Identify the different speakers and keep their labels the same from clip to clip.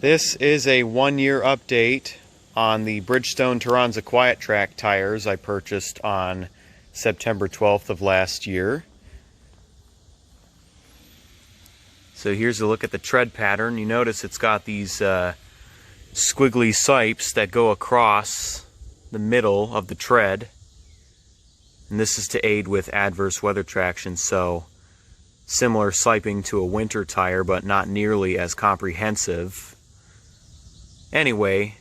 Speaker 1: This is a 1-year update on the Bridgestone Turanza QuietTrack tires I purchased on September 12th of last year. So here's a look at the tread pattern. You notice it's got these squiggly sipes that go across the middle of the tread. And this is to aid with adverse weather traction, so similar siping to a winter tire, but not nearly as comprehensive. Anyway,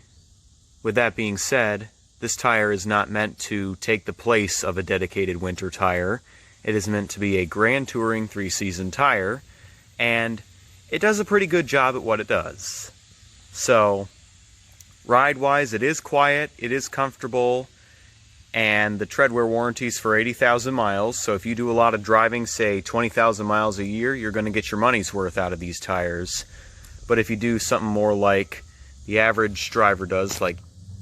Speaker 1: with that being said, this tire is not meant to take the place of a dedicated winter tire. It is meant to be a Grand Touring 3-season tire, and it does a pretty good job at what it does. So, ride-wise, it is quiet, it is comfortable, and the treadwear warranty is for 80,000 miles, so if you do a lot of driving, say 20,000 miles a year, you're going to get your money's worth out of these tires. But if you do something more like the average driver does, like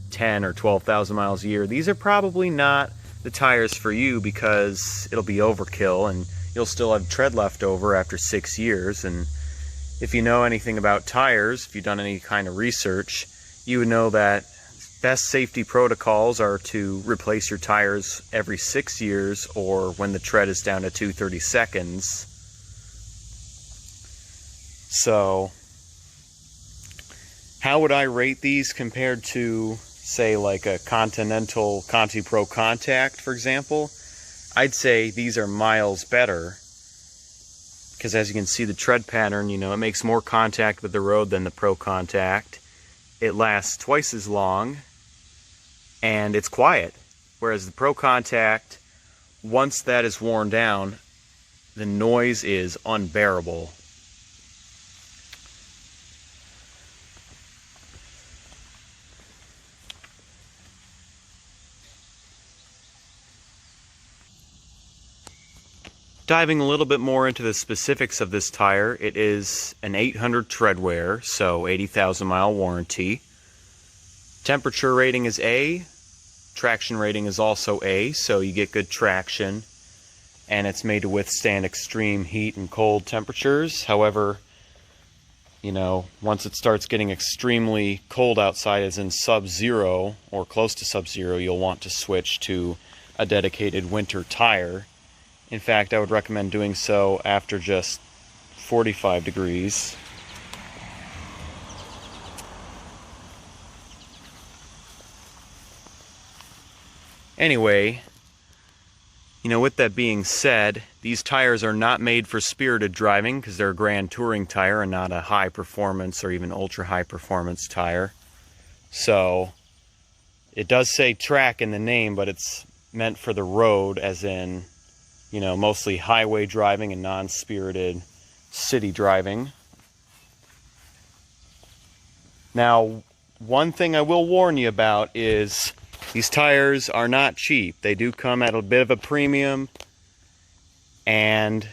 Speaker 1: 10 or 12,000 miles a year, these are probably not the tires for you, because it'll be overkill and you'll still have tread left over after 6 years. And if you know anything about tires, if you've done any kind of research, you would know that best safety protocols are to replace your tires every 6 years, or when the tread is down to 2/32. So how would I rate these compared to, say, like a Continental Conti Pro Contact, for example? I'd say these are miles better, because as you can see, the tread pattern, it makes more contact with the road than the Pro Contact. It lasts twice as long, and it's quiet. Whereas the Pro Contact, once that is worn down, the noise is unbearable. Diving a little bit more into the specifics of this tire, it is an 800 tread wear, so 80,000 mile warranty. Temperature rating is A, traction rating is also A, so you get good traction, and it's made to withstand extreme heat and cold temperatures. However, once it starts getting extremely cold outside, as in sub-zero or close to sub-zero, you'll want to switch to a dedicated winter tire. In fact, I would recommend doing so after just 45 degrees. Anyway, with that being said, these tires are not made for spirited driving, because they're a Grand Touring tire and not a high performance or even ultra high performance tire. So, it does say track in the name, but it's meant for the road, as in mostly highway driving and non-spirited city driving. Now, one thing I will warn you about is these tires are not cheap. They do come at a bit of a premium, and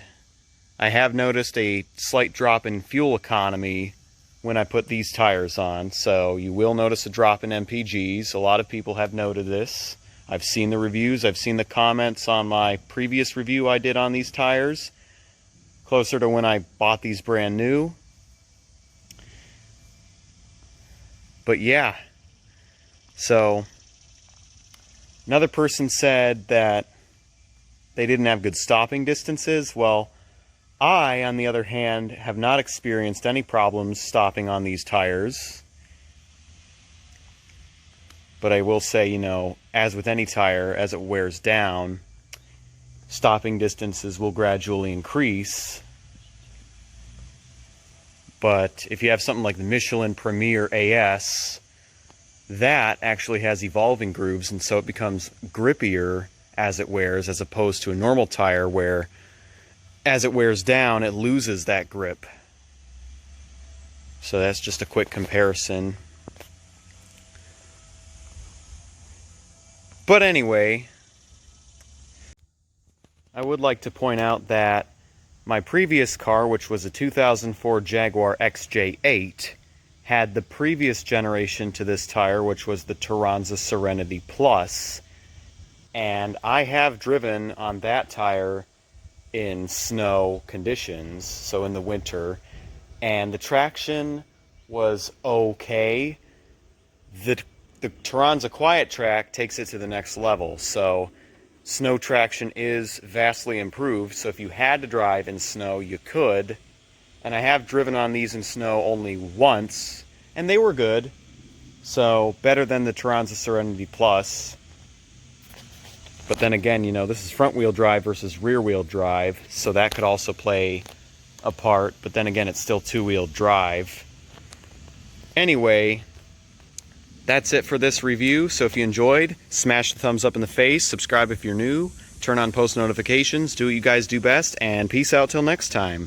Speaker 1: I have noticed a slight drop in fuel economy when I put these tires on. So you will notice a drop in MPGs. A lot of people have noted this. I've seen the reviews, I've seen the comments on my previous review I did on these tires, closer to when I bought these brand new. But yeah, so another person said that they didn't have good stopping distances. Well, I, on the other hand, have not experienced any problems stopping on these tires. But I will say, as with any tire, as it wears down, stopping distances will gradually increase. But if you have something like the Michelin Premier AS, that actually has evolving grooves, and so it becomes grippier as it wears, as opposed to a normal tire where, as it wears down, it loses that grip. So that's just a quick comparison. But anyway, I would like to point out that my previous car, which was a 2004 Jaguar XJ8, had the previous generation to this tire, which was the Turanza Serenity Plus. And I have driven on that tire in snow conditions, so in the winter, and the traction was okay. The Turanza QuietTrack takes it to the next level. So snow traction is vastly improved. So if you had to drive in snow, you could. And I have driven on these in snow only once, and they were good. So better than the Turanza Serenity Plus. But then again, you know, this is front wheel drive versus rear wheel drive, so that could also play a part. But then again, it's still two-wheel drive. Anyway, that's it for this review. So if you enjoyed, smash the thumbs up in the face, subscribe if you're new, turn on post notifications, do what you guys do best, and peace out till next time.